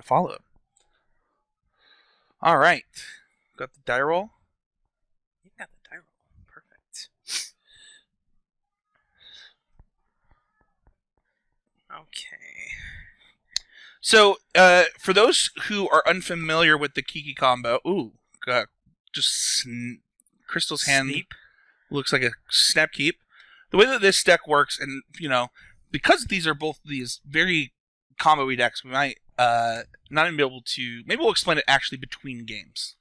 to follow. All right. Got the die roll. You got the die roll. Perfect. Okay. So, for those who are unfamiliar with the Kiki combo, Crystal's hand Sneep. looks like a snap keep. The way that this deck works, and because these are both these very combo-y decks, we might not even be able to. Maybe we'll explain it actually between games.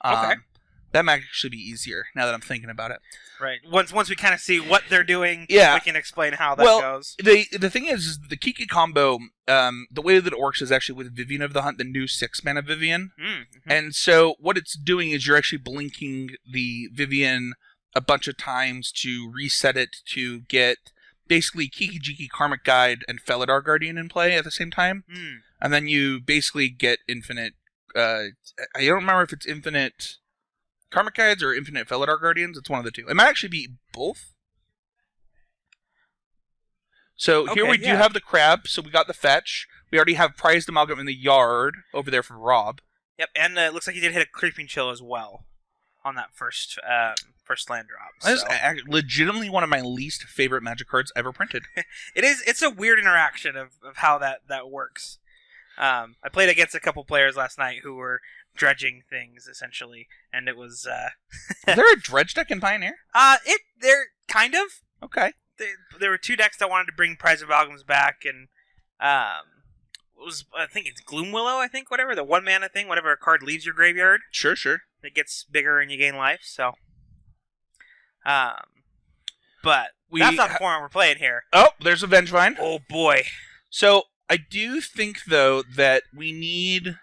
Okay. That might actually be easier now that I'm thinking about it. Right. Once we kind of see what they're doing, Yeah. we can explain how that goes. The thing is the Kiki combo, the way that it works is actually with Vivian of the Hunt, the new 6-mana Vivian. Mm-hmm. And so what it's doing is you're actually blinking the Vivian a bunch of times to reset it to get basically Kiki Jiki Karmic Guide and Felidar Guardian in play at the same time. Mm. And then you basically get infinite... I don't remember if it's infinite Karmic Guides or infinite Felidar Guardians. It's one of the two. It might actually be both. So here we do have the Crab, so we got the fetch. We already have Prized Amalgam in the yard over there for Rob. Yep, and it looks like he did hit a Creeping Chill as well on that first land drop. That is legitimately one of my least favorite Magic cards ever printed. It's a weird interaction of how that works. I played against a couple players last night who were dredging things, essentially, and it was... Is there a dredge deck in Pioneer? They're kind of. Okay. There were two decks that wanted to bring Prize of Amalgams back, and I think it's Gloom Willow, whatever, the 1-mana thing, whenever a card leaves your graveyard. Sure. It gets bigger and you gain life, so... but that's not the format we're playing here. Oh, there's a Vengevine. Oh, boy. So, I do think, though, that we need...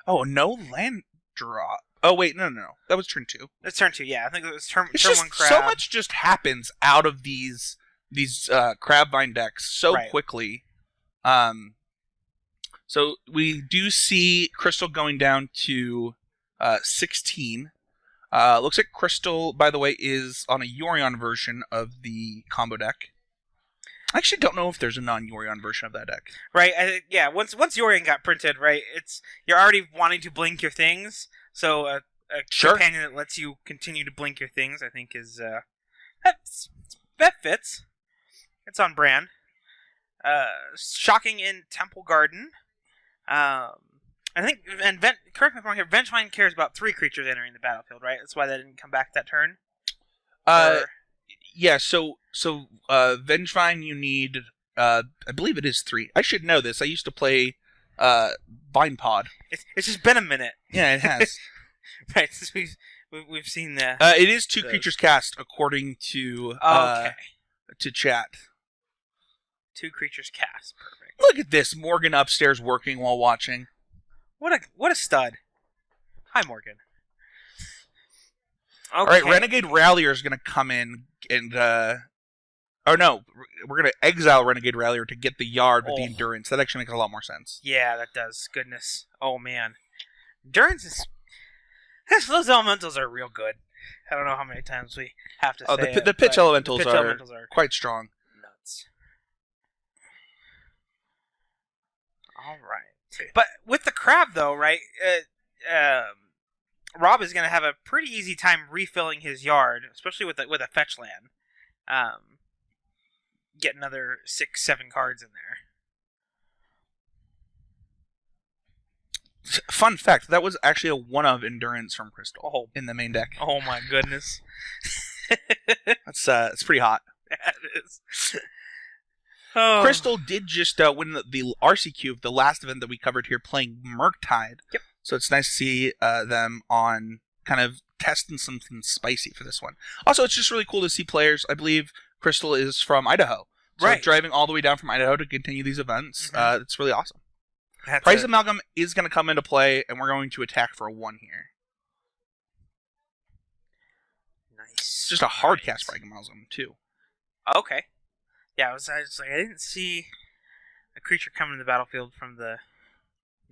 Oh, no land drop. Oh, wait, no. That was turn 2. It's turn 2, yeah. I think it was turn 1 Crab. So much just happens out of these Crabvine decks so quickly. So we do see Crystal going down to 16. Looks like Crystal, by the way, is on a Yorion version of the combo deck. I actually don't know if there's a non-Yorion version of that deck. Right, once Yorion got printed, right, you're already wanting to blink your things, so a companion that lets you continue to blink your things, I think, is... that fits. It's on brand. Shocking in Temple Garden. I think, correct me if I'm wrong here, Vengevine cares about 3 creatures entering the battlefield, right? That's why they didn't come back that turn? Yeah, so Vengevine you need, I believe it is 3. I should know this. I used to play Vine Pod. It's just been a minute. Yeah, it has. Right, since we've seen that. It is 2 creatures cast, according to to chat. 2 creatures cast. Perfect. Look at this. Morgan upstairs working while watching. What a stud. Hi, Morgan. Okay. All right, Renegade Rallier is going to come in and... oh, no. We're going to exile Renegade Rallier to get the yard with the Endurance. That actually makes a lot more sense. Yeah, that does. Goodness. Oh, man. Endurance is... Those elementals are real good. I don't know how many times we have to say the pitch elementals are quite strong. Nuts. All right. But with the Crab, though, right, Rob is going to have a pretty easy time refilling his yard, especially with a fetch land. Get another 6-7 cards in there. Fun fact, that was actually a one-of Endurance from Crystal in the main deck. Oh my goodness. It's pretty hot. That is. Oh. Crystal did just win the RC Cube, the last event that we covered here, playing Murktide. Yep. So it's nice to see them on kind of testing something spicy for this one. Also, it's just really cool to see players. I believe Crystal is from Idaho. So driving all the way down from Idaho to continue these events. Mm-hmm. It's really awesome. Prize Amalgam is going to come into play, and we're going to attack for a 1 here. Nice. Just a hard cast Prize Amalgam, too. Okay. Yeah, I was like, I didn't see a creature coming to the battlefield from the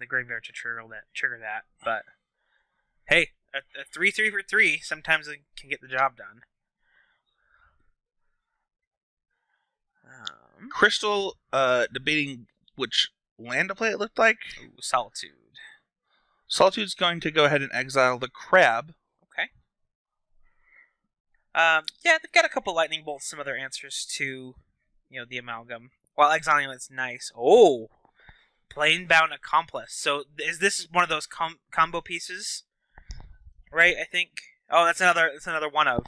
graveyard to trigger that. But hey, a 3/3 for 3 sometimes it can get the job done. Crystal debating which land to play, it looked like. Ooh, Solitude. Solitude's going to go ahead and exile the Crab. Okay. Yeah, they've got a couple lightning bolts, some other answers to, the amalgam. While exiling it's nice. Oh, Planebound Accomplice. So is this one of those combo pieces? Right, I think. Oh, that's another one of.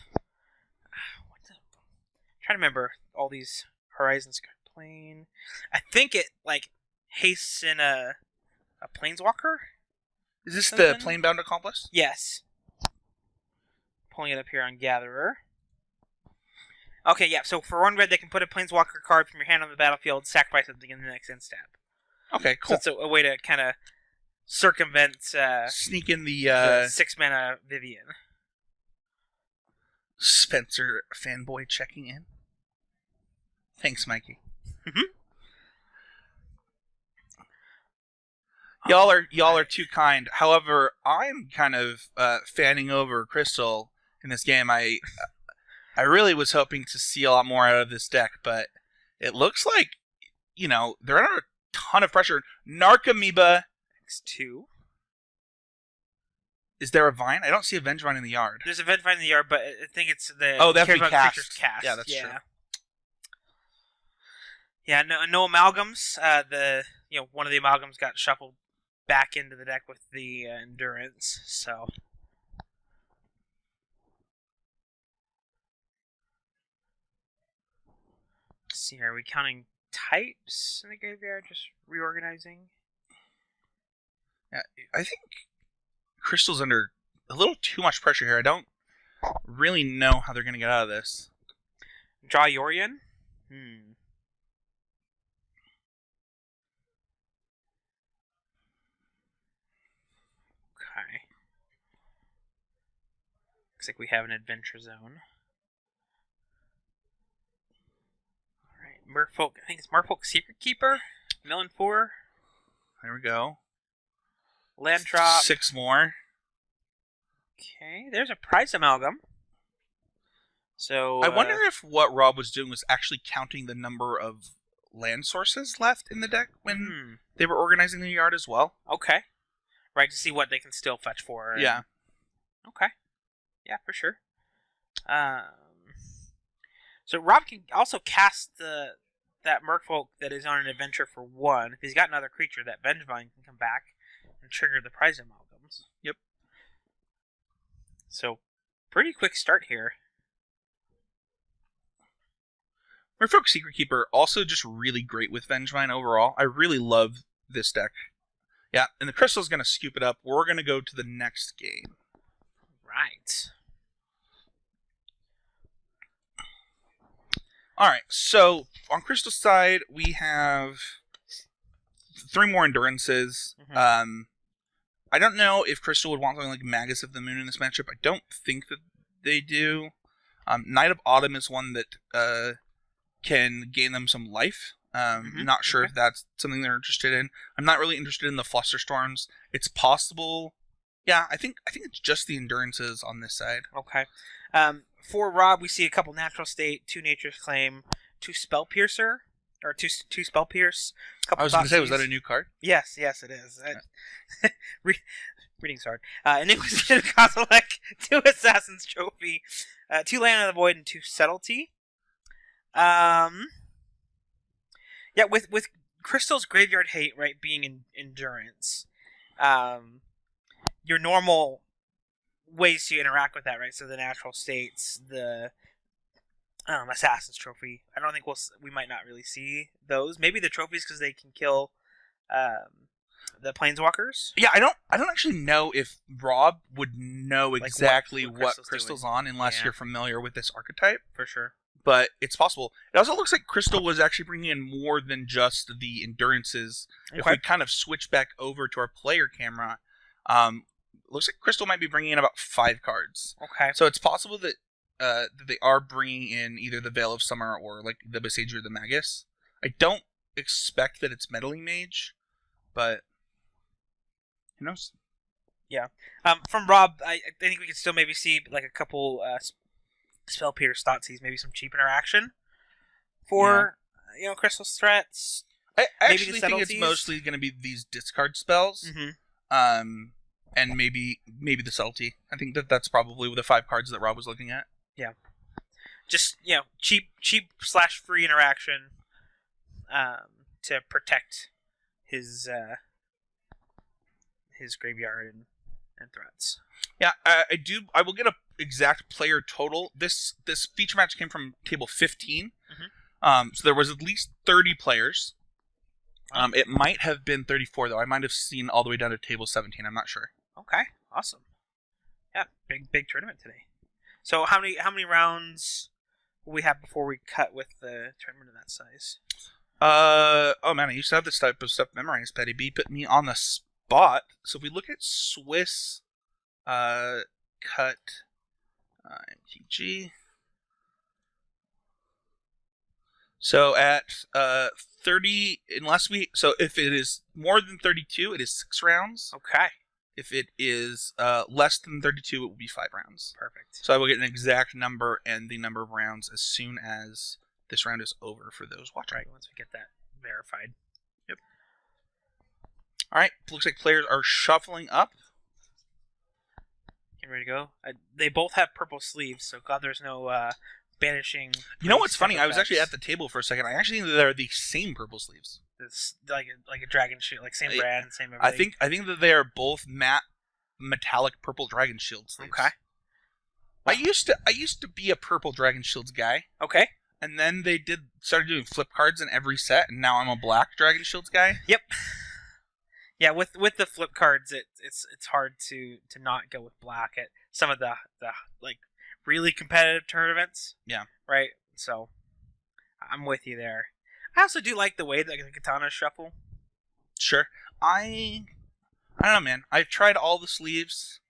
I'm trying to remember all these Horizons plane. I think it hastes in a planeswalker. Is this the Planebound Accomplice? Yes. Pulling it up here on Gatherer. Okay, yeah. So for 1 red, they can put a planeswalker card from your hand on the battlefield, sacrifice it, and begin the next end step. Okay, cool. So it's a way to kind of circumvent. Sneak in the 6-mana Vivian. Spencer fanboy checking in. Thanks, Mikey. Y'all are too kind. However, I'm kind of fanning over Crystal in this game. I really was hoping to see a lot more out of this deck, but it looks like they're under a ton of pressure. Narcomoeba X2. Is there a Vine? I don't see a Vengevine in the yard. There's a Vengevine in the yard, but I think it's the that's cast. Cast. Yeah, that's true. Yeah, no amalgams. One of the amalgams got shuffled back into the deck with the endurance. So let's see here. Are we counting types in the graveyard? Just reorganizing. Yeah, I think Crystal's under a little too much pressure here. I don't really know how they're going to get out of this. Draw Yorion? Okay. Looks like we have an adventure zone. Alright, Merfolk. I think it's Merfolk Secret Keeper. 4. There we go. Land drop. 6 more. Okay, there's a prize amalgam. So I wonder if what Rob was doing was actually counting the number of land sources left in the deck when they were organizing the yard as well. Okay. Right, to see what they can still fetch for. Yeah. Okay. Yeah, for sure. So Rob can also cast that Merfolk that is on an adventure for 1. If he's got another creature, that Vengevine can come back and trigger the prize amalgams. Yep. So, pretty quick start here. Merfolk Secret Keeper also just really great with Vengevine overall. I really love this deck. Yeah, and the Crystal's going to scoop it up. We're going to go to the next game. Right. Alright, so on Crystal's side, we have 3 more Endurances. I don't know if Crystal would want something like Magus of the Moon in this matchup. I don't think that they do. Knight of Autumn is one that can gain them some life. Not sure if that's something they're interested in. I'm not really interested in the Flusterstorms. It's possible. Yeah, I think it's just the Endurances on this side. Okay. For Rob, we see a couple Natural State, 2 Nature's Claim, 2 Spell Piercer, or 2 Spell Pierce. I was going to say, was that a new card? Yes, it is. Reading's hard. Inquisition of Kozilek, 2 Assassin's Trophy, 2 Land of the Void, and 2 Subtlety. Yeah, with Crystal's Graveyard Hate, right, being in Endurance, your normal ways to interact with that, right? So the Natural States, the Assassin's Trophy. I don't think we might not really see those. Maybe the trophies because they can kill the Planeswalkers. Yeah, I don't actually know if Rob would know exactly what Crystal's on unless you're familiar with this archetype. For sure. But it's possible. It also looks like Crystal was actually bringing in more than just the Endurances. Okay. If we kind of switch back over to our player camera, looks like Crystal might be bringing in about 5 cards. Okay. So it's possible that they are bringing in either the Veil of Summer or like the Besieger or the Magus. I don't expect that it's Meddling Mage, but who knows? Yeah. From Rob, I think we could still maybe see like a couple Spell Pierce Thoughtseize, maybe some cheap interaction for Crystal's threats. I Maybe actually the think it's subtleties? mostly going to be these discard spells, and maybe the subtlety. I think that's probably the 5 cards that Rob was looking at. Yeah. Just, cheap / free interaction to protect his graveyard and threats. Yeah, I will get a exact player total. This feature match came from table 15. So there was at least 30 players. It might have been 34 though. I might have seen all the way down to table 17. I'm not sure. Okay, awesome. Yeah, big tournament today. So how many rounds will we have before we cut with the tournament of that size? Oh man, I used to have this type of stuff memorized. Patty B put me on the spot. So if we look at Swiss, cut, MTG. So at 30, so if it is more than 32, it is 6 rounds. Okay. If it is less than 32, it will be 5 rounds. Perfect. So I will get an exact number and the number of rounds as soon as this round is over for those watching. Right, once we get that verified. Yep. All right, looks like players are shuffling up. Get ready to go. They both have purple sleeves, so glad there's no banishing. You know what's funny? I was actually at the table for a second. I actually think they're the same purple sleeves. It's like a dragon shield, like same brand, same everything. I think that they are both matte metallic purple dragon shield sleeves. Okay. Wow. I used to be a purple dragon shields guy. Okay. And then they started doing flip cards in every set, and now I'm a black dragon shields guy. Yep. Yeah, with the flip cards, it's hard to not go with black at some of the like really competitive tournaments. Yeah. Right. So I'm with you there. I also do like the way that the katanas shuffle. Sure. I don't know, man. I've tried all the sleeves,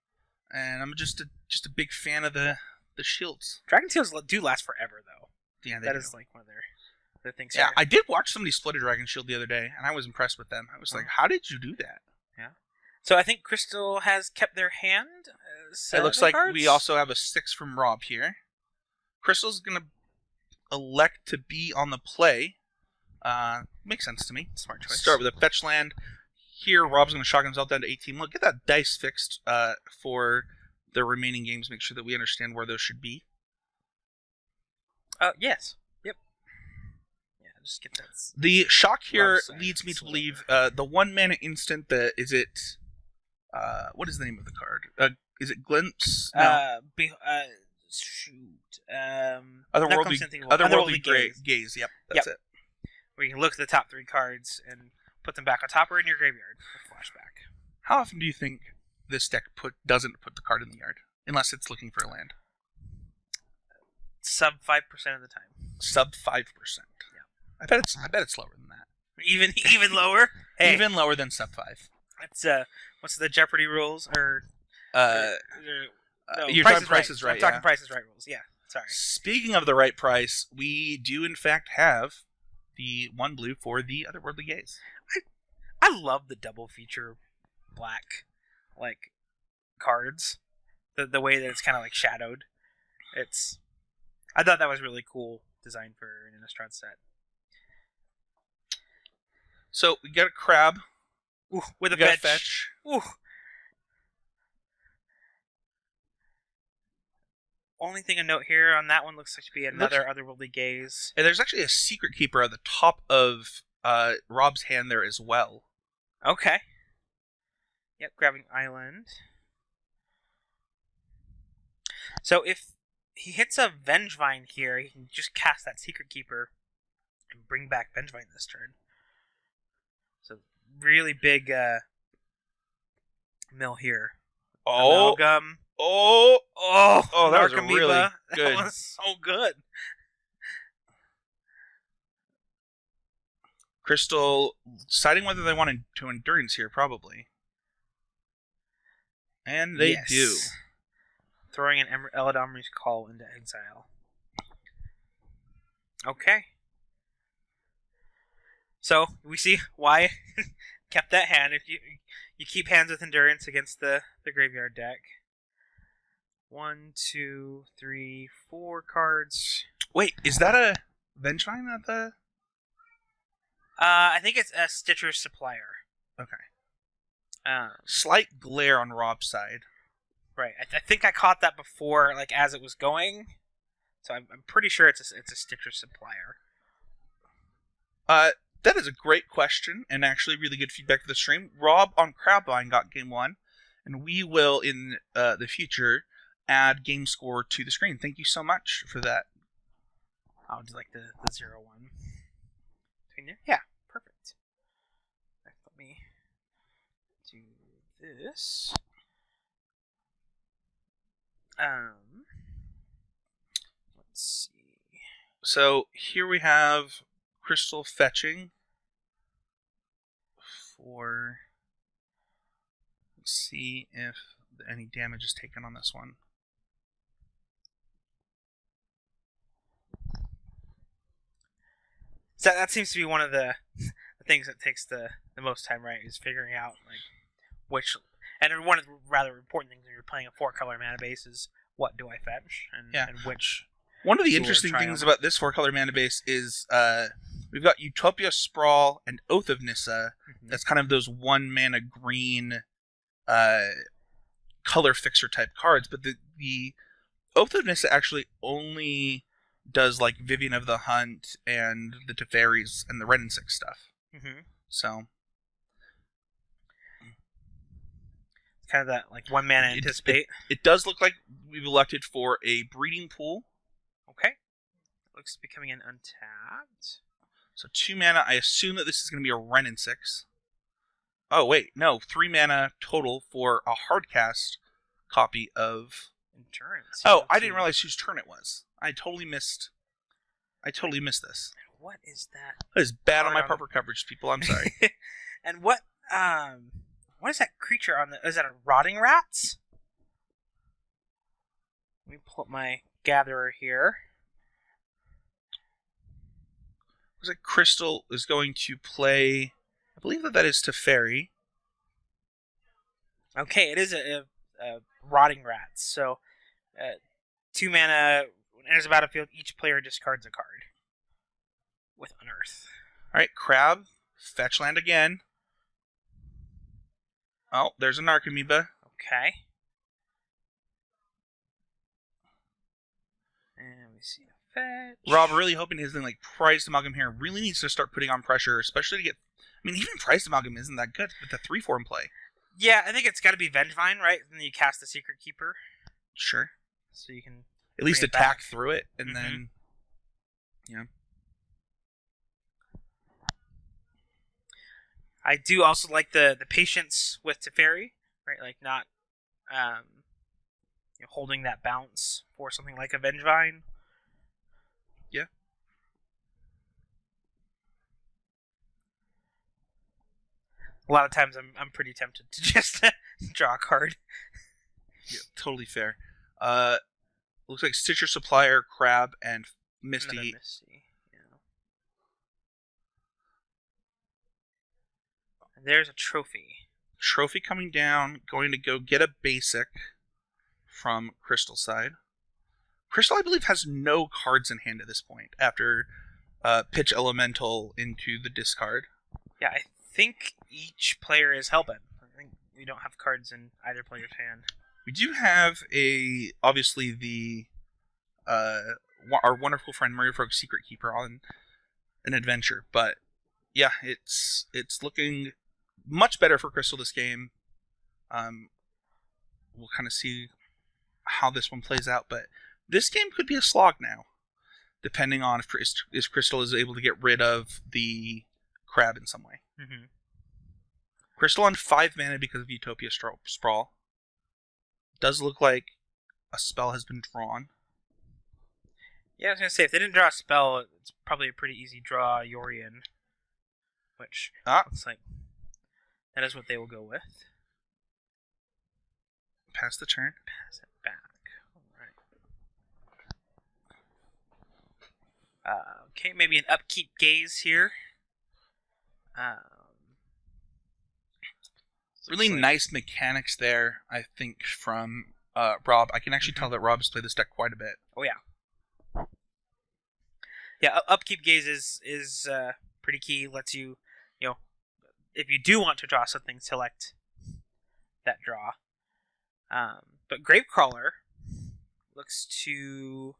and I'm just a big fan of the shields. Dragon Tails do last forever, though. Yeah, that is like one of their things. Yeah, here. I did watch somebody split a Dragon Shield the other day, and I was impressed with them. I was like, how did you do that? Yeah. So I think Crystal has kept their hand. It looks like cards? we also have a 6 from Rob here. Crystal's going to elect to be on the play. Makes sense to me. Smart choice. Start with a fetch land. Here, Rob's going to shock himself down to 18. We'll get that dice fixed for the remaining games. Make sure that we understand where those should be. Yes. Yep. Yeah, just get that. The shock here leads me to believe the 1-mana instant that is it. What is the name of the card? Is it Glimpse? No. Shoot. Otherworldly Gaze. Yep, that's it. Where you can look at the top 3 cards and put them back on top or in your graveyard with flashback. How often do you think this deck doesn't put the card in the yard, unless it's looking for a land? Sub 5% of the time. Sub 5%. Yeah. I bet it's lower than that. Even lower. Hey, even lower than sub 5. That's what's the Jeopardy rules or? No, you're talking Price is Right. I'm talking Price is Right rules. Yeah. Sorry. Speaking of the right price, we do in fact have the 1 blue for the Otherworldly Gaze. I love the double feature black cards. The way that it's kind of like shadowed. I thought that was really cool design for an Innistrad set. So we got a crab. Ooh, with a fetch. Ooh. Only thing to note here on that one looks like to be another Otherworldly Gaze. And there's actually a Secret Keeper at the top of Rob's hand there as well. Okay. Yep, grabbing Island. So if he hits a Vengevine here, he can just cast that Secret Keeper and bring back Vengevine this turn. So really big mill here. Oh. Amalgam. Oh, that was Narcomoeba. really good. That was so good. Crystal deciding whether they want to Endurance here, probably. And they do. Throwing an Eladamri's Call into exile. Okay. So, we see why kept that hand. If you keep hands with Endurance against the graveyard deck. 1, 2, 3, 4 cards. Wait, is that a Vengevine at the... I think it's a Stitcher's Supplier. Okay. Slight glare on Rob's side. Right. I think I caught that before, like as it was going. So I'm pretty sure it's a Stitcher's Supplier. That is a great question, and actually really good feedback for the stream. Rob on Crabvine got game 1, and we will, in the future, add game score to the screen. Thank you so much for that. I'll do like the 0-1. Between there? Yeah, perfect. Let me do this. Let's see. So here we have Crystal fetching for. Let's see if any damage is taken on this one. So that seems to be one of the things that takes the most time, right? Is figuring out like which, and one of the rather important things when you're playing a 4-color mana base is what do I fetch and which. One of the interesting things about this 4-color mana base is we've got Utopia Sprawl and Oath of Nissa. Mm-hmm. That's kind of those 1-mana green color fixer type cards, but the Oath of Nissa actually only does like Vivian of the Hunt and the Teferis and the Red and 6 stuff. Mm-hmm. So it's kind of that like 1-mana anticipate. It does look like we've elected for a breeding pool. Okay. Looks to be coming in untapped. So 2 mana. I assume that this is going to be a Ren and 6. Oh, wait. No. 3 mana total for a hardcast copy of Endurance. Oh, I didn't realize whose turn it was. I totally missed this. What is that? That is bad on my proper coverage, people. I'm sorry. And what is that creature on the... Is that a Rotting Rats? Let me pull up my gatherer here. Looks like Crystal is going to play... I believe that is Teferi. Okay, it is a Rotting Rats. So, 2 mana... When it enters the battlefield, each player discards a card. With Unearth. Alright, Crab. Fetch land again. Oh, there's an Archamoeba. Okay. And we see a fetch. Rob, really hoping his thing like Prized Amalgam here really needs to start putting on pressure, especially to get... I mean, even Prized Amalgam isn't that good with the 3-4 in play. Yeah, I think it's got to be Vengevine, right? And then you cast the Secret Keeper. Sure. So you can... At least attack through it, and then... Yeah. I do also like the patience with Teferi, right? Like not holding that bounce for something like a Vengevine. Yeah. A lot of times I'm pretty tempted to just draw a card. Yeah, totally fair. Looks like Stitcher Supplier, Crab, and Misty. Another Misty, yeah. And there's a trophy. Trophy coming down, going to go get a basic from Crystal side. Crystal, I believe, has no cards in hand at this point after pitch Elemental into the discard. Yeah, I think each player is hellbent. I think we don't have cards in either player's hand. We do have obviously the our wonderful friend Merryfolk's Secret Keeper on an adventure, but yeah, it's looking much better for Crystal this game. We'll kind of see how this one plays out, but this game could be a slog now, depending on if Crystal is able to get rid of the Crab in some way. Mm-hmm. Crystal on 5 mana because of Utopia Sprawl. Does look like a spell has been drawn. Yeah, I was going to say, if they didn't draw a spell, it's probably a pretty easy draw, Yorion. Which looks like that is what they will go with. Pass the turn. Pass it back. Alright. Okay, maybe an upkeep gaze here. Really nice mechanics there, I think, from Rob. I can actually tell that Rob has played this deck quite a bit. Oh, yeah. Yeah, Upkeep Gaze is pretty key. Lets you, if you do want to draw something, select that draw. But Gravecrawler looks to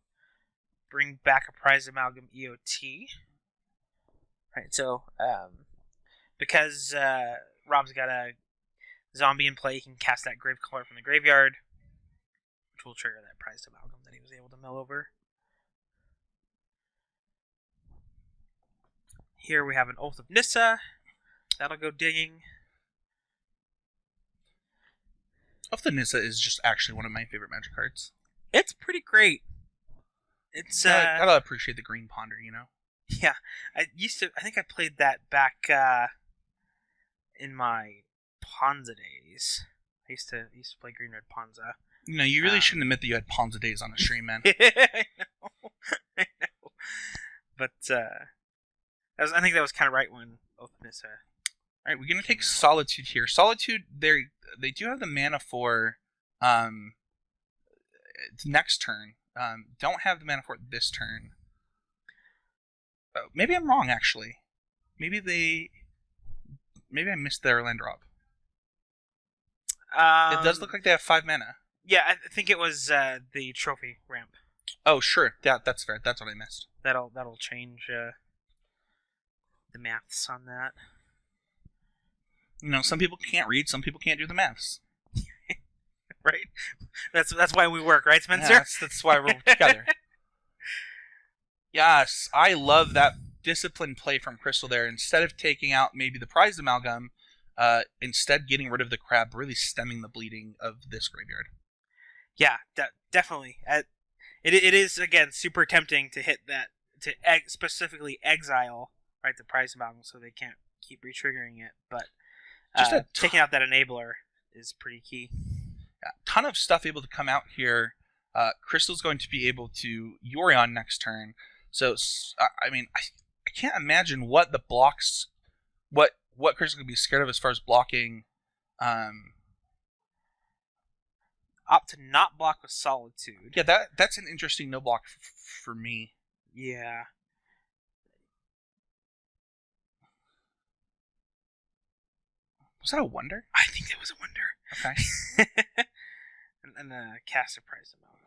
bring back a Prize Amalgam EOT. Right, so because Rob's got a zombie in play, he can cast that Gravecrawler from the graveyard, which will trigger that Prized Amalgam that he was able to mill over. Here we have an Oath of Nissa. That'll go digging. Oath of Nissa is just actually one of my favorite Magic cards. It's pretty great. It's gotta appreciate the green ponder, Yeah, I think I played that back in my Ponza days. I used to play green red Ponza. You really shouldn't admit that you had Ponza days on a stream, man. I know. But I think that was kind of right when Oath of Nissa. All right, we're gonna take Solitude here. Solitude, they do have the mana for next turn. Don't have the mana for it this turn. Maybe I'm wrong, actually. Maybe I missed their land drop. It does look like they have 5 mana. Yeah, I think it was the trophy ramp. Oh, sure. Yeah, that's fair. That's what I missed. That'll change the maths on that. Some people can't read, some people can't do the maths. Right? That's why we work, right, Spencer? Yeah, that's why we're together. Yes, I love that disciplined play from Cystal there. Instead of taking out maybe the Prized Amalgam, instead getting rid of the crab, really stemming the bleeding of this graveyard. Yeah, definitely. It is, again, super tempting to hit that, to specifically exile, right, the Prized Amalgam so they can't keep retriggering it. But taking out that enabler is pretty key. Yeah, ton of stuff able to come out here. Crystal's going to be able to Yorion next turn. So, I can't imagine what the blocks, what Crystal could be scared of as far as blocking. Opt to not block with Solitude. Yeah, that's an interesting no block for me. Yeah. Was that a Wonder? I think that was a Wonder. Okay. and cast a Prized Amalgam.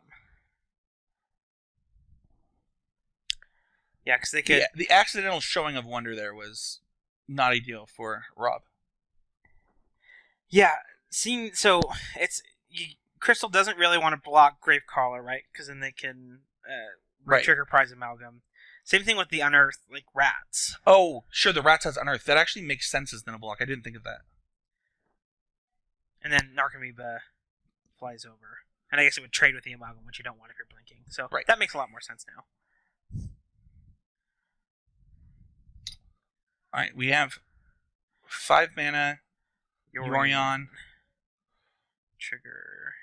Yeah, because they could. Yeah, the accidental showing of Wonder there was not ideal for Rob. Yeah, so Cystal doesn't really want to block Gravecrawler, right? Because then they can trigger Prized Amalgam. Same thing with the Unearth, like rats. Oh, sure, the rats has Unearth. That actually makes sense as a block. I didn't think of that. And then Narcomoeba flies over. And I guess it would trade with the Amalgam, which you don't want if you're blinking. So that makes a lot more sense now. Alright, we have 5 mana, Yorion, trigger,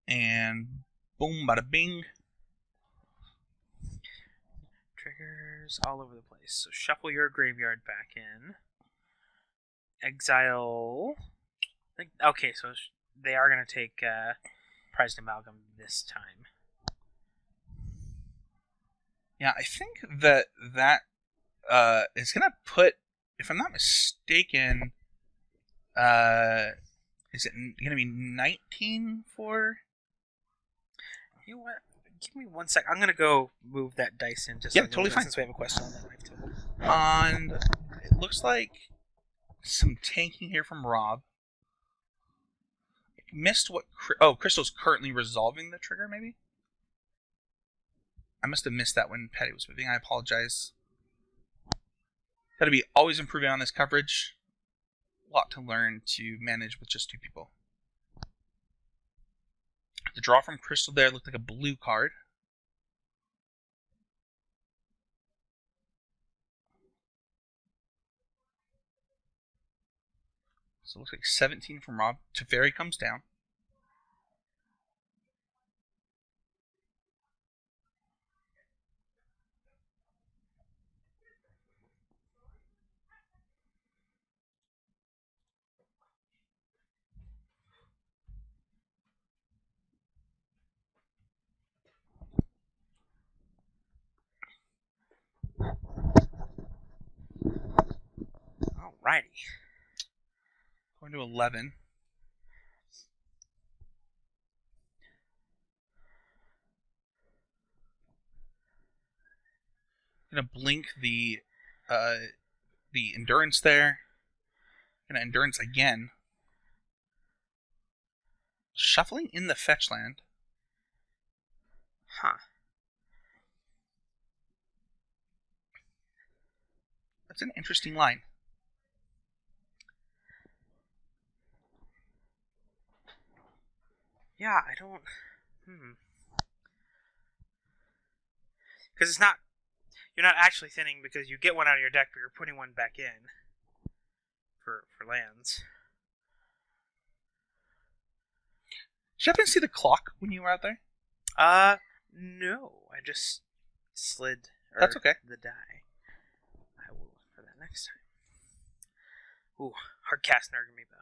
and boom, bada bing. Triggers all over the place. So shuffle your graveyard back in. Exile. Okay, so they are going to take Prized Amalgam this time. Yeah, I think that is going to put, if I'm not mistaken, is it going to be 19 for? You know what? Give me 1 sec. I'm going to go move that dice in just totally fine. Since we have a question on that life total. And it looks like some tanking here from Rob. Missed what? Crystal's currently resolving the trigger, maybe? I must have missed that when Patty was moving. I apologize. Got to be always improving on this coverage. A lot to learn to manage with just 2 people. The draw from Cystal there looked like a blue card. So it looks like 17 from Rob. Teferi comes down. Alrighty. Going to 11. Gonna blink the endurance there. Gonna endurance again. Shuffling in the fetch land. Huh. That's an interesting line. Yeah, I don't... Because it's not... You're not actually thinning because you get one out of your deck, but you're putting one back in for lands. Did you happen to see the clock when you were out there? No. I just slid That's okay. the die. I will look for that next time. Ooh, hard cast Nargami though.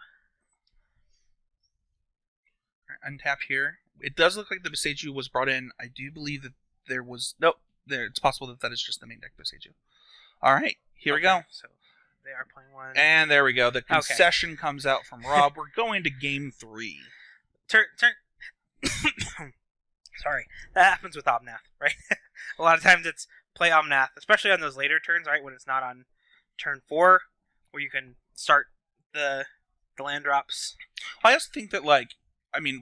Untap here. It does look like the Boseiju was brought in. I do believe that there was... Nope. It's possible that is just the main deck Boseiju. Alright, here we go. So they are playing one. And there we go. The concession comes out from Rob. We're going to game 3. Turn. Sorry. That happens with Omnath, right? A lot of times it's play Omnath, especially on those later turns, right? When it's not on turn 4, where you can start the land drops. I also think that, we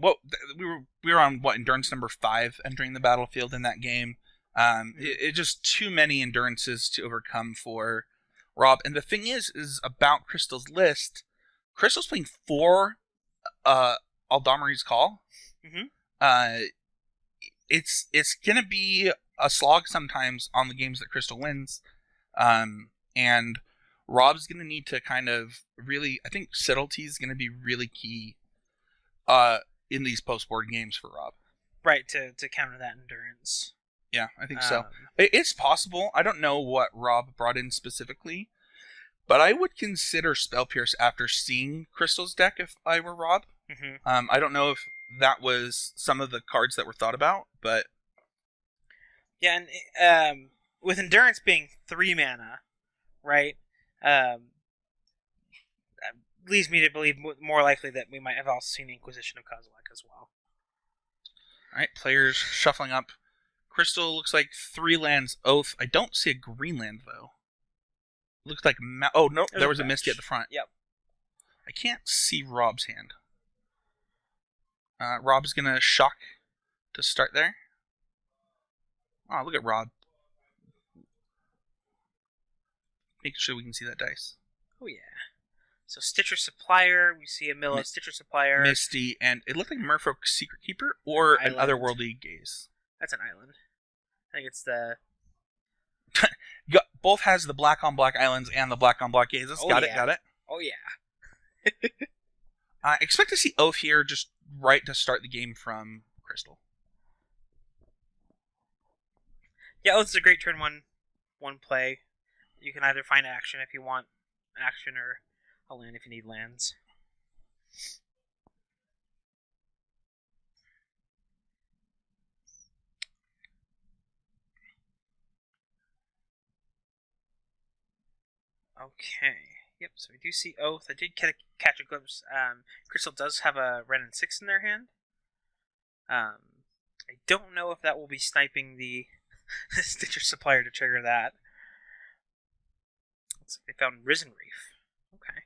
were on, endurance number 5 entering the battlefield in that game. It just too many endurances to overcome for Rob. And the thing is about Crystal's list, Crystal's playing 4 Aldamari's Call. Mm-hmm. It's gonna be a slog sometimes on the games that Crystal wins. And Rob's gonna need to kind of really, I think subtlety is gonna be really key in these post-board games for Rob. Right, to counter that endurance. Yeah, I think so. It's possible. I don't know what Rob brought in specifically, but I would consider Spell Pierce after seeing Crystal's deck if I were Rob. Mm-hmm. I don't know if that was some of the cards that were thought about, but... Yeah, and with Endurance being 3 mana, right, leads me to believe more likely that we might have also seen Inquisition of Kozilek as well. Alright, players shuffling up. Crystal looks like 3 lands Oath. I don't see a green land, though. Looks like... oh, no, there was a Misty at the front. Yep. I can't see Rob's hand. Rob's going to shock to start there. Oh, look at Rob. Making sure we can see that dice. Oh, yeah. So Stitcher Supplier, we see a mill of Stitcher Supplier. Misty, and it looked like Merfolk's Secret Keeper or an Otherworldly Gaze. That's an island. I think it's the... Both has the black on black islands and the black on black gazes. Got it. Oh, yeah. I expect to see Oath here just right to start the game from Crystal. Yeah, Oath's a great turn one play. You can either find action if you want action or a land if you need lands. Okay. Yep, so we do see Oath. I did catch a glimpse. Crystal does have a Ren and 6 in their hand. I don't know if that will be sniping the Stitcher Supplier to trigger that. Looks like they found Risen Reef. Okay.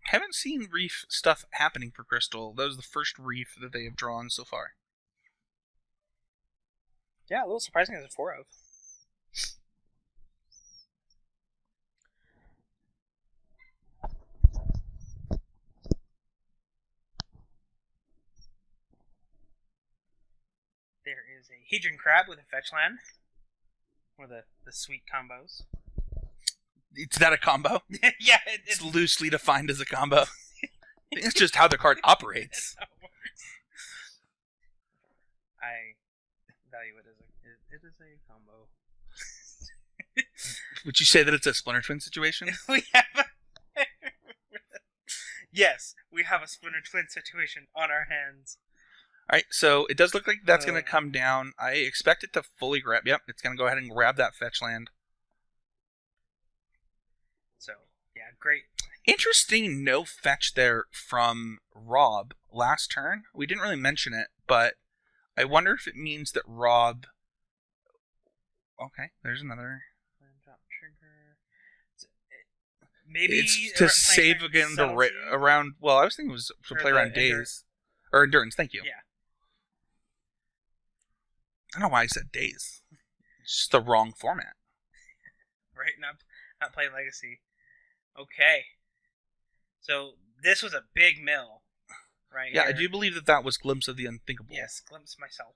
Haven't seen Reef stuff happening for Crystal. That was the first Reef that they have drawn so far. Yeah, a little surprising as a 4 of. There is a Hedron Crab with a fetch land. One of the sweet combos. Is that a combo? Yeah, it's loosely defined as a combo. It's just how the card operates. I value it as a combo. Would you say that it's a Splinter Twin situation? Yes, we have a Splinter Twin situation on our hands. Alright, so it does look like that's going to come down. I expect it to fully grab. Yep, it's going to go ahead and grab that fetch land. So, yeah, great. Interesting no fetch there from Rob last turn. We didn't really mention it, but I wonder if it means that Rob... Okay, there's another... Drop trigger. Maybe it's to save again around... Well, I was thinking it was to play around days. Or endurance, thank you. Yeah. I don't know why I said days. It's just the wrong format. Right, not playing Legacy. Okay. So this was a big mill, right? Yeah, here. I do believe that was Glimpse of the Unthinkable. Yes, glimpse myself.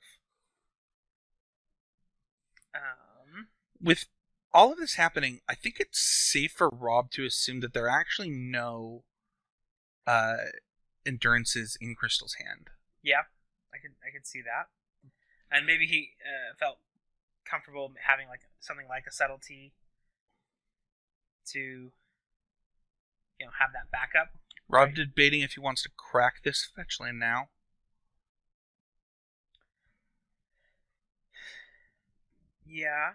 With all of this happening, I think it's safe for Rob to assume that there are actually no endurances in Crystal's hand. Yeah, I could see that, and maybe he felt comfortable having like something like a subtlety to have that backup. Rob right? debating if he wants to crack this fetch land now. Yeah,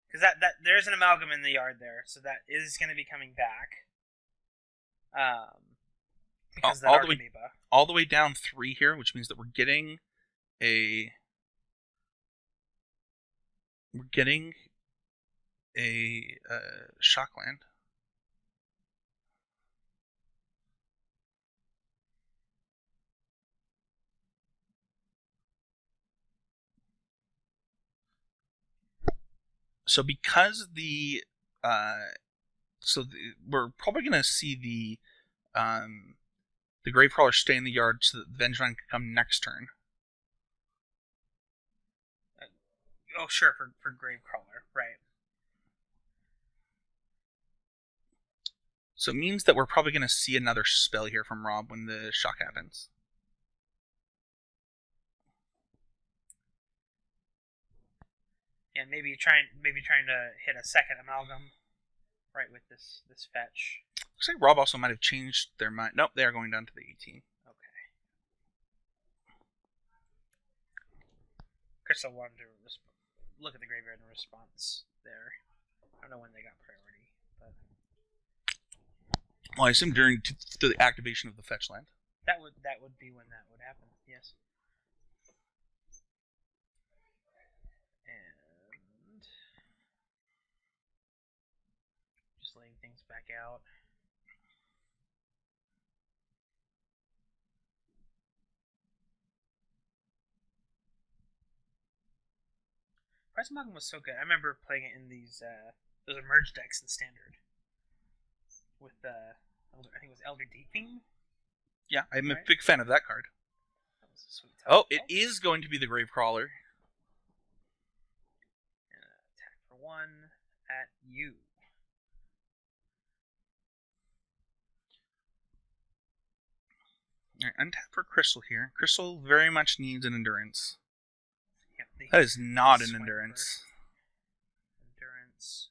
because that there's an amalgam in the yard there, so that is going to be coming back. Because all the way down 3 here, which means that we're getting a shockland. So because we're probably going to see the Gravecrawler stay in the yard so that the Vengevine can come next turn. Oh, sure, for Gravecrawler, right. So it means that we're probably going to see another spell here from Rob when the shock happens. Yeah, maybe trying to hit a second amalgam, right, with this fetch. Looks like Rob also might have changed their mind. Nope, they are going down to the 18. Okay. Crystal wanted to look at the graveyard in response there. I don't know when they got priority, but well, I assume during the activation of the fetch land. That would be when that would happen. Yes. And just laying things back out. Price Amalgam was so good. I remember playing it in those emerge decks in Standard with I think it was Elder Deeping. Yeah, I'm a big fan of that card. That was a sweet Oh, it is going to be the Gravecrawler. Attack for 1 at you. All right, untap for Crystal here. Crystal very much needs an endurance. Yeah, that is not an endurance. Endurance.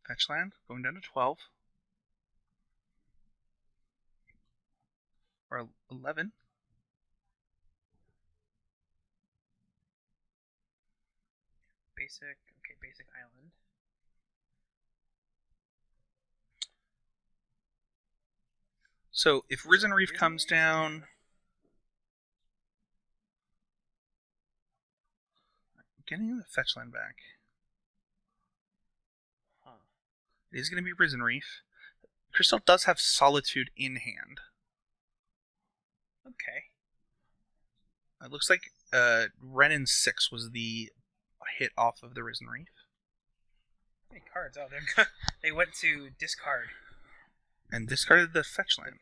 Fetch land, going down to 12. Or 11. Basic island. So if Risen Reef comes down... Getting the fetch land back. It is going to be Risen Reef. Crystal does have Solitude in hand. Okay. It looks like Renin 6 was the hit off of the Risen Reef. How many cards? Oh, they went to discard. And discarded the fetch land.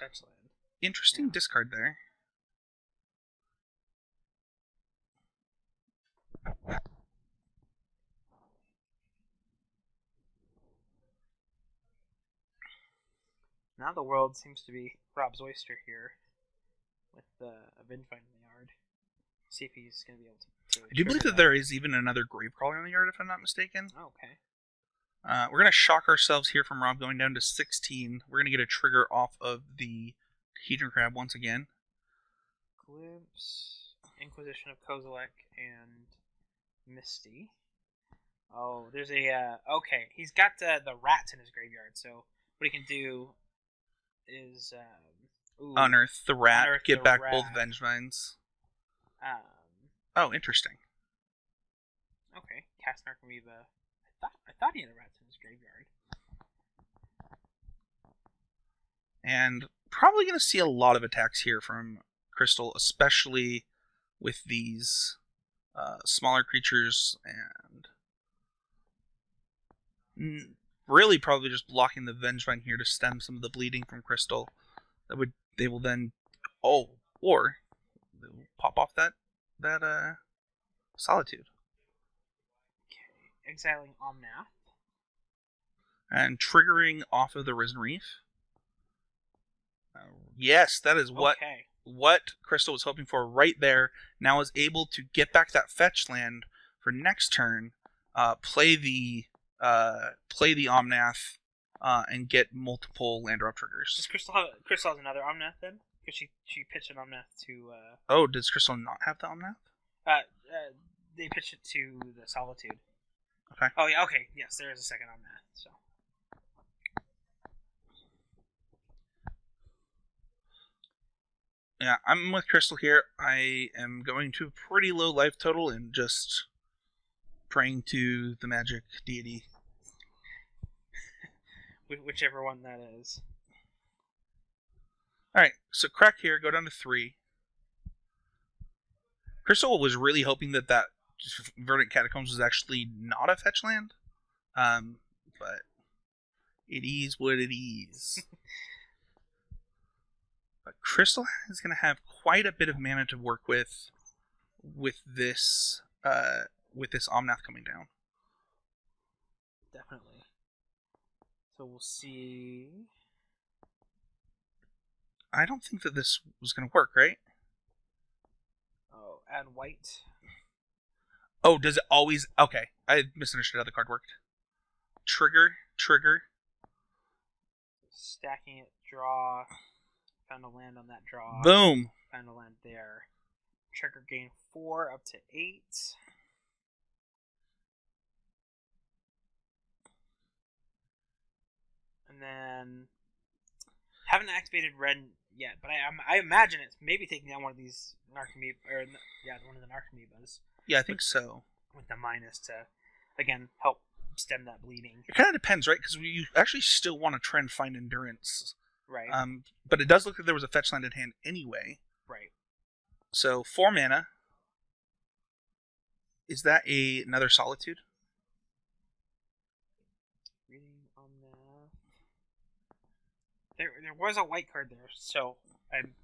Interesting discard there. Now the world seems to be Rob's oyster here, with a Vengevine in the yard. See if he's going to be able to. I do believe that there is even another Gravecrawler in the yard, if I'm not mistaken. Oh, okay. We're going to shock ourselves here from Rob going down to 16. We're going to get a trigger off of the Hedron Crab once again. Glimpse, Inquisition of Kozilek, and Misty. Oh, there's a... okay, he's got the rats in his graveyard, so what he can do is... unearth the rat, unearth get the back rat. both Vengevines. Um, Interesting. okay, cast Narcomoeba. I thought he had the rats in his graveyard. And probably going to see a lot of attacks here from Crystal, especially with these smaller creatures, and really probably just blocking the Vengevine here to stem some of the bleeding from Crystal. They will then, or they will pop off that Solitude. Okay, exiling Omnath. And triggering off of the Risen Reef. Yes, that is what Crystal was hoping for right there. Now is able to get back that fetch land for next turn, play the Omnath, and get multiple land drop triggers. Does Crystal has another Omnath then? Because she pitched an Omnath to... does Crystal not have the Omnath? They pitched it to the Solitude. Okay. Oh, yeah, okay. Yes, there is a second Omnath, so... Yeah, I'm with Crystal here. I am going to a pretty low life total and just praying to the magic deity. Whichever one that is. Alright, so crack here, go down to 3. Crystal was really hoping that Verdant Catacombs was actually not a fetch land. But it is what it is. But Crystal is going to have quite a bit of mana to work with this Omnath coming down. Definitely. So we'll see. I don't think that this was going to work, right? Oh, add white. Oh, does it always... Okay, I misunderstood how the card worked. Trigger. Stacking it, draw... Found a land on that draw. Boom. Found a land there. Trigger gain 4 up to 8. And then haven't activated red yet, but I imagine it's maybe taking down one of these Narcomoeba, or one of the Narcomoebas. Yeah, I think so. With the minus to again help stem that bleeding. It kind of depends, right? Because you actually still want to try and find endurance. Right. But it does look like there was a fetch land at hand anyway. Right. So 4 mana. Is that another Solitude? Reading on that. There was a white card there, so I'm.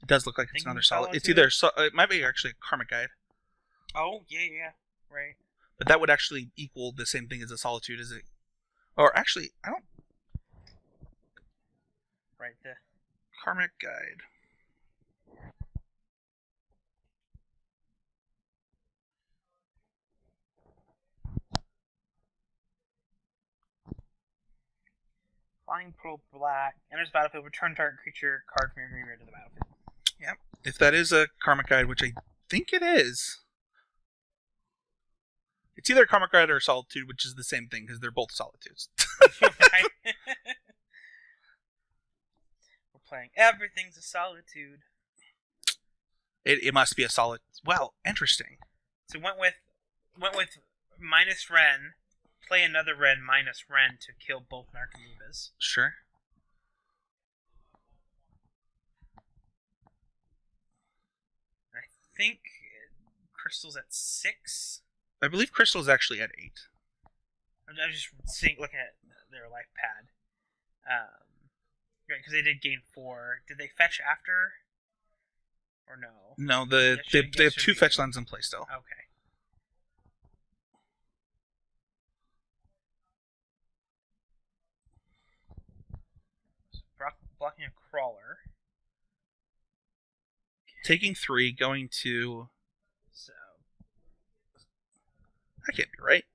It does look like it's another Solitude. It's either it might be actually a Karmic Guide. Oh yeah, right. But that would actually equal the same thing as a Solitude, is it? Or actually, I don't. Right, the Karmic Guide. Flying Pearl Black enters battlefield. Return target creature card from your graveyard to the battlefield. Yep. If that is a Karmic Guide, which I think it is, it's either a Karmic Guide or a Solitude, which is the same thing because they're both Solitudes. Playing everything's a Solitude. It must be a solid. Well, interesting. So went with minus Ren, play another Ren minus Ren to kill both Narcomoebas. Sure. I think Crystal's at 6. I believe Crystal's actually at 8. I'm just looking at their life pad. Because they did gain 4. Did they fetch after? Or no? No, they have 2 fetch lands in play still. Okay. Blocking a crawler. Taking 3, going to... So. That can't be right.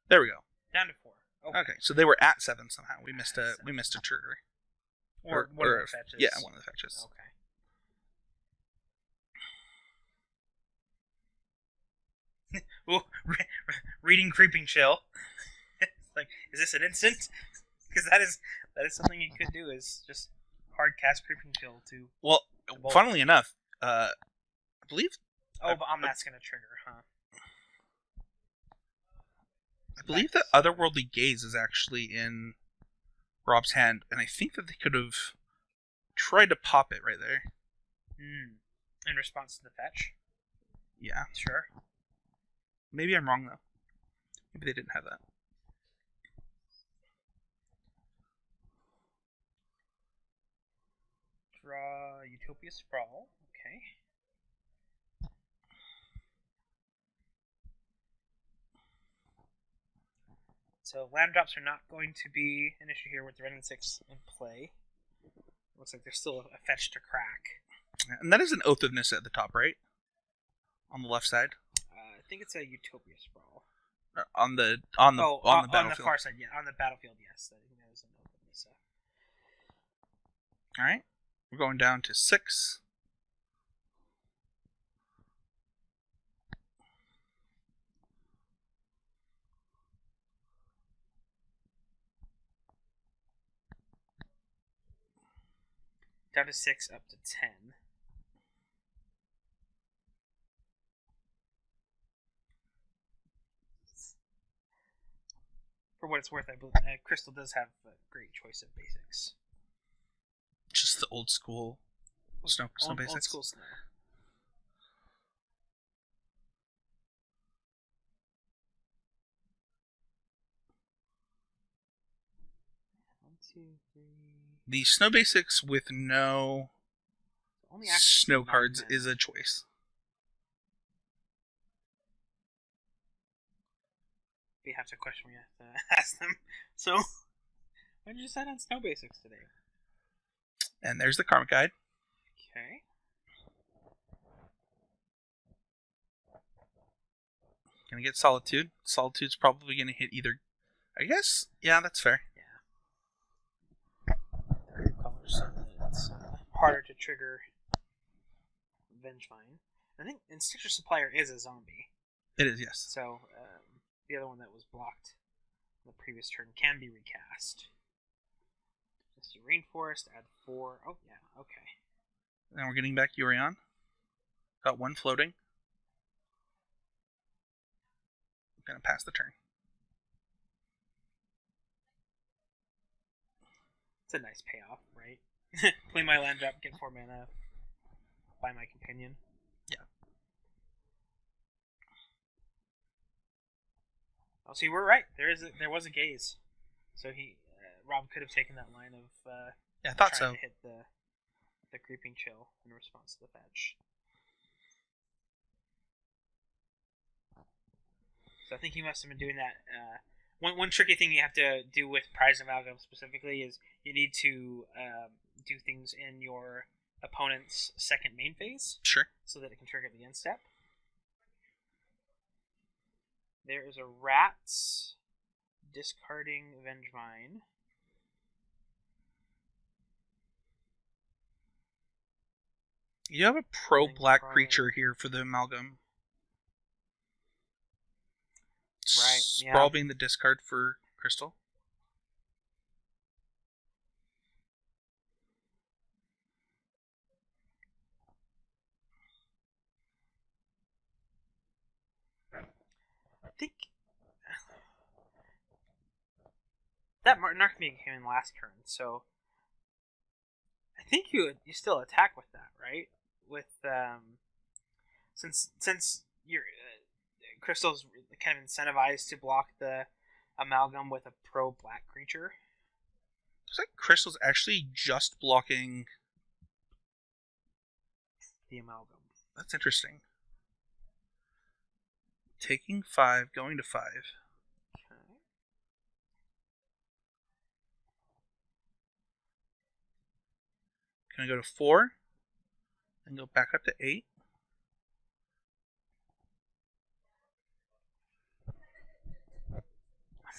There we go. Down to 4. Okay, so they were at 7 somehow. We missed a trigger. Or one of the fetches. Yeah, one of the fetches. Okay. Ooh, reading Creeping Chill. It's like, is this an instant? Because that is something you could do, is just hard cast Creeping Chill to... Well, funnily enough, I believe... but that's going to trigger, huh? I believe that Otherworldly Gaze is actually in Rob's hand, and I think that they could have tried to pop it right there. In response to the fetch? Yeah. Sure. Maybe I'm wrong, though. Maybe they didn't have that. Draw Utopia Sprawl. Okay. So land drops are not going to be an issue here with the Red and 6 in play. Looks like there's still a fetch to crack. And that is an Oath of Nissa at the top, right? On the left side. I think it's a Utopia Sprawl. On the battlefield. On the far side, yeah. On the battlefield, yes. I think that was an Oath of Nissa. All right, we're going down to 6. Down to 6, up to 10. For what it's worth, I believe Crystal does have a great choice of basics. Just the old school snow basics. Old school snow. One, two, three. The snow basics with no Only snow cards is a choice. We have to question. We have to ask them. So, why did you decide on snow basics today? And there's the Karmic Guide. Okay. Gonna get Solitude. Solitude's probably gonna hit either. I guess. Yeah, that's fair. Yeah. Darker colors. It's harder to trigger Vengevine. I think Instincture Supplier is a zombie. It is, yes. So, the other one that was blocked on the previous turn can be recast. Let's do Rainforest, add 4. Oh, yeah, okay. Now we're getting back Yorion. Got 1 floating. Gonna pass the turn. It's a nice payoff, right? Play my land drop, get 4 mana, buy my companion. Yeah. Oh, see, we're right. There was a gaze, so Rob could have taken that line of I thought trying so. to hit the Creeping Chill in response to the fetch. So I think he must have been doing that. One tricky thing you have to do with Prize Amalgam specifically is you need to do things in your opponent's second main phase. Sure. So that it can trigger the end step. There is a Rat discarding Vengevine. You have a pro-black creature here for the Amalgam. Right, Sprawl being the discard for Crystal. I think that Narcomoeba came in last turn, so I think you still attack with that, right? With since your Crystal's kind of incentivized to block the Amalgam with a pro-black creature. Looks like Crystal's actually just blocking the Amalgam. That's interesting. Taking 5, going to 5. Okay. Can I go to 4? And go back up to 8?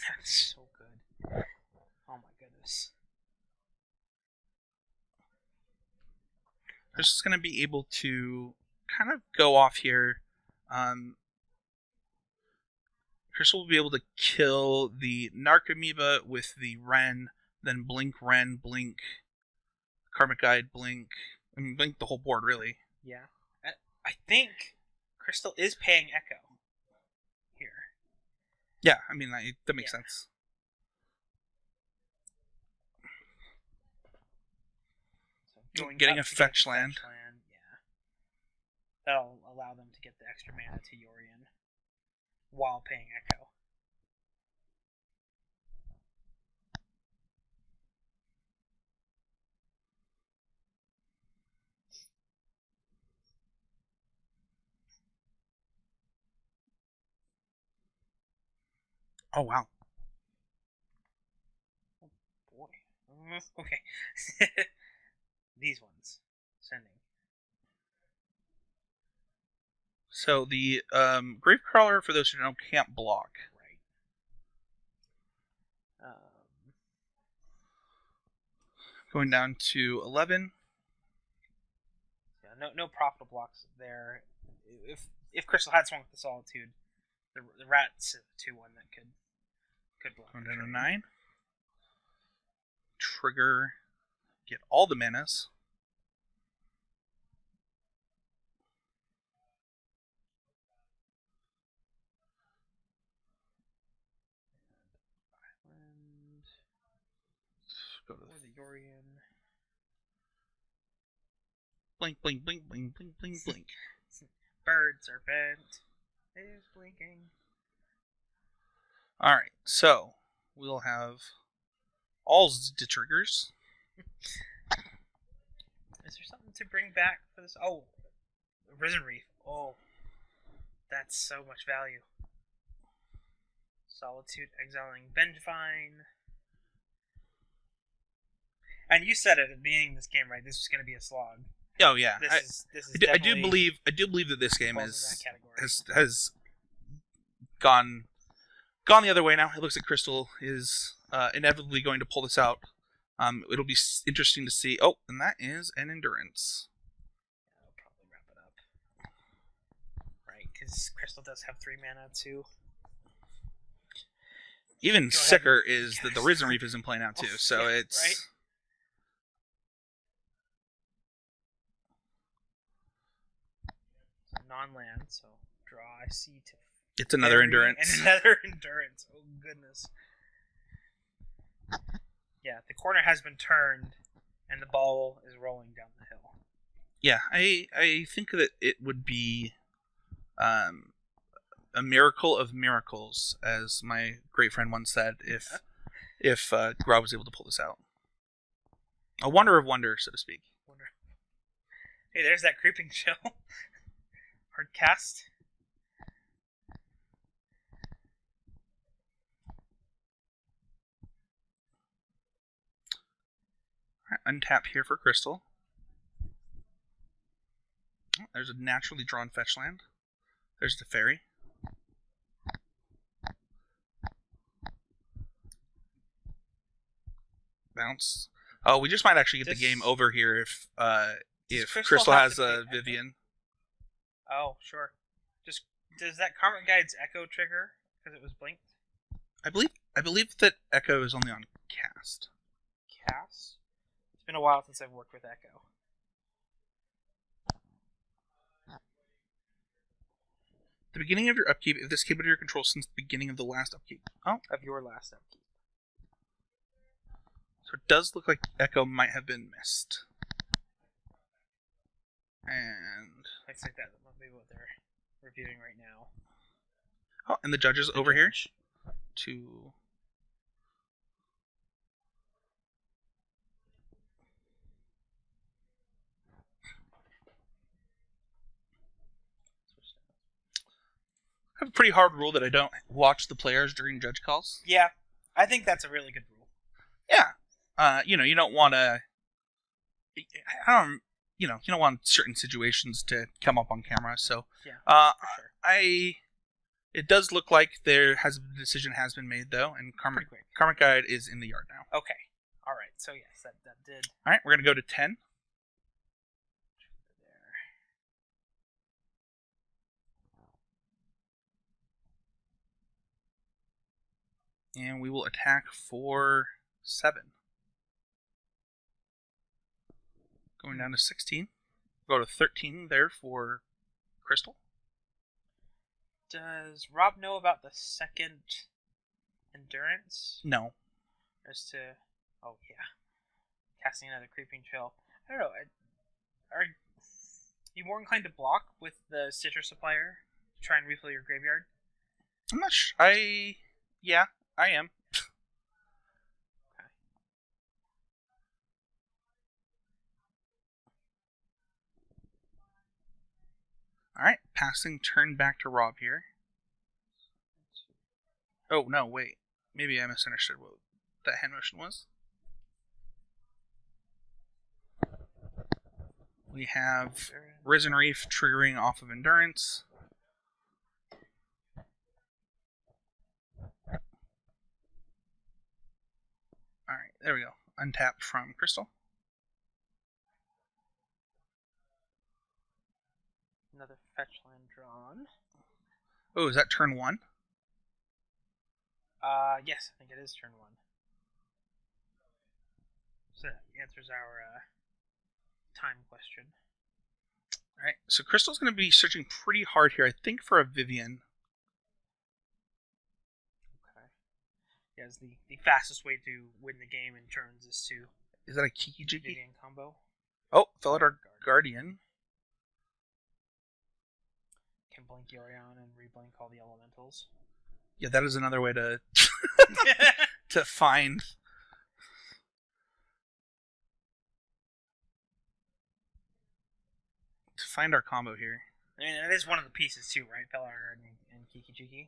That's so good. Oh my goodness. Chris is going to be able to kind of go off here. Crystal will be able to kill the Narcomoeba with the Ren, then Blink, Ren, Blink, Karmic Guide, Blink. I mean, Blink the whole board, really. Yeah. I think Crystal is paying Echo here. Yeah, I mean, that makes sense. So getting a fetch land. Yeah. That'll allow them to get the extra mana to Yorion while paying Echo. Oh, wow. Oh, boy. Okay. These ones. Sending. So the Gravecrawler, for those who don't know, can't block. Right. Going down to 11. Yeah, no profitable blocks there. If Crystal had Swung with the Solitude, the Rat's a 2/1 that could block. Going down to 9. Trigger. Get all the manas. Go to the Yorion. Blink, blink, blink, blink, blink, blink, blink. Bird Serpent is blinking. Alright, so we'll have all the triggers. Is there something to bring back for this? Oh, Risen Reef. Oh, that's so much value. Solitude, exiling Vengevine. And you said it at the beginning of this game, right? This is going to be a slog. Oh yeah, This is I do believe that this game has gone the other way now. It looks like Crystal is inevitably going to pull this out. It'll be interesting to see. Oh, and that is an endurance. I'll probably wrap it up. Right, because Crystal does have 3 mana too. Even sicker is that the Risen Reef is in play now too, so it's... Right? Non-land, so draw, I see to... It's another endurance. And another endurance, oh goodness. Yeah, the corner has been turned, and the ball is rolling down the hill. Yeah, I think that it would be a miracle of miracles, as my great friend once said, if Grob was able to pull this out. A wonder of wonders, so to speak. Hey, there's that creeping chill. Hard cast. Right, untap here for Crystal. Oh, there's a naturally drawn fetch land. There's the fairy. Bounce. Oh, we just might actually get the game over here if Crystal has a Vivian. Oh, sure. Does that Karmic Guide's Echo trigger because it was blinked? I believe that Echo is only on cast. Cast? It's been a while since I've worked with Echo. The beginning of your upkeep, if this came under your control since the beginning of the last upkeep. Oh. Of your last upkeep. So it does look like Echo might have been missed. And... Looks like that might be what they're reviewing right now. Oh, and the judges over here to... I have a pretty hard rule that I don't watch the players during judge calls. Yeah, I think that's a really good rule. Yeah. You don't want to... you don't want certain situations to come up on camera, so... Yeah, for sure. It does look like a decision has been made, though, and Karmic Guide is in the yard now. Okay. All right. So yes, that did. All right, we're gonna go to 10. And we will attack for 7. Going down to 16. Go to 13 there for Crystal. Does Rob know about the second endurance? No. As to, oh yeah, casting another creeping chill. I don't know. Are you more inclined to block with the citrus supplier to try and refill your graveyard? I'm not sure. Yeah, I am. Alright, passing turn back to Rob here. Oh, no, wait. Maybe I misunderstood what that hand motion was. We have Risen Reef triggering off of Endurance. Alright, there we go. Untap from Crystal. Another fetch land drawn. Oh, is that turn 1? Yes, I think it is turn 1. So that answers our time question. Alright, so Crystal's going to be searching pretty hard here, I think, for a Vivian. Okay. Yes, the fastest way to win the game in turns is to... Is that a Kiki Jiki? Vivian combo. Oh, fell out our Guardian. Can blink Yorion and reblink all the elementals. Yeah, that is another way to to find our combo here. I mean, it is one of the pieces too, right? Fellar and Kiki Jiki.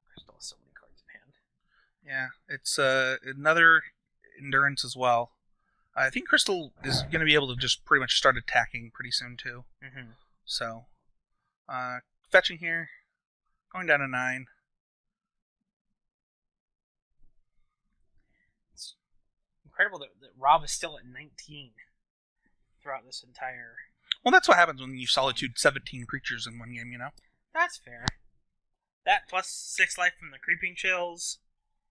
Crystal has so many cards in hand. Yeah, it's another endurance as well. I think Crystal is going to be able to just pretty much start attacking pretty soon too. Mm-hmm. So, fetching here, going down to 9. It's incredible that Rob is still at 19 throughout this entire... Well, that's what happens when you solitude 17 creatures in one game, you know? That's fair. That plus 6 life from the creeping chills.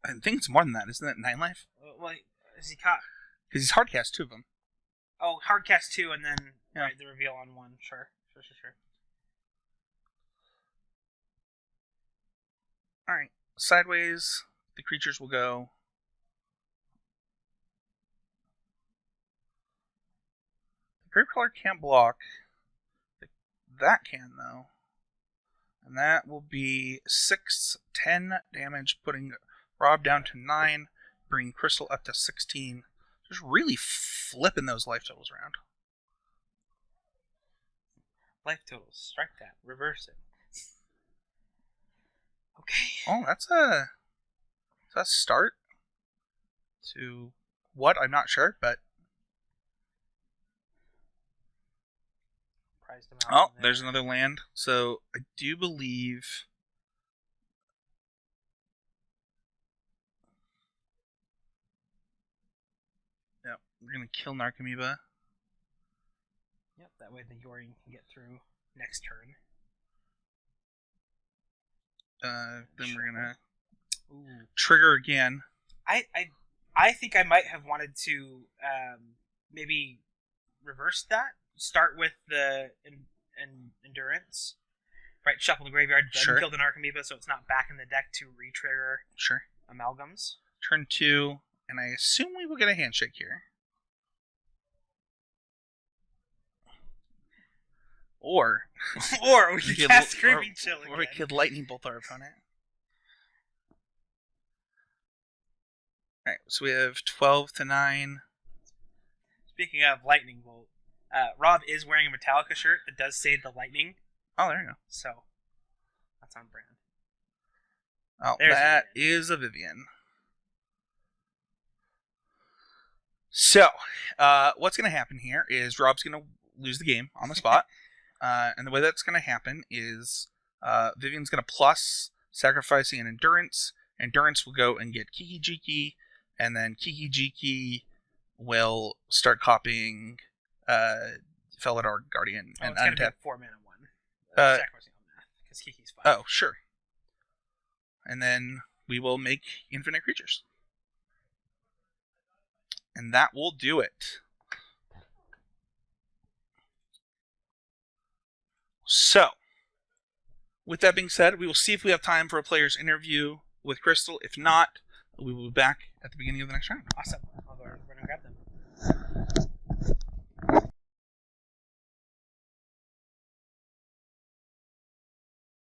I think it's more than that, isn't it? 9 life? Well, is he caught? Because he's hardcast 2 of them. Oh, hardcast 2 and then yeah. Right, the reveal on 1. Sure. Alright, sideways, the creatures will go. The Gravecaller can't block. That can, though. And that will be 6, 10 damage, putting Rob down to 9, bringing Crystal up to 16. Just really flipping those life totals around. Life totals. Strike that. Reverse it. Okay. Oh, that's a start to what? I'm not sure, but... Oh, there's another land. So, I do believe... Yep, we're going to kill Narcomoeba. Yep, that way the Yorion can get through next turn. Then we're going to trigger again. I think I might have wanted to maybe reverse that. Start with the endurance, right? Shuffle the graveyard, then kill the Narcomoeba, so it's not back in the deck to re-trigger. Sure. Amalgams. Turn 2, and I assume we will get a handshake here. Or we could cast Creeping Chill again. Or we could lightning bolt our opponent. Alright, so we have 12 to 9. Speaking of lightning bolt, Rob is wearing a Metallica shirt that does say the Lightning. Oh, there you go. So, that's on brand. Oh, that is a Vivian. So, what's going to happen here is Rob's going to lose the game on the spot. And the way that's going to happen is Vivian's going to plus sacrificing an endurance. Endurance will go and get Kiki Jiki, and then Kiki Jiki will start copying Felidar Guardian and it's untap. It's going to be a 4-mana one. Sacrificing on that, because Kiki's 5. Oh, sure. And then we will make infinite creatures. And that will do it. So, with that being said, we will see if we have time for a player's interview with Cystal. If not, we will be back at the beginning of the next round. Awesome. I'll go over and grab them.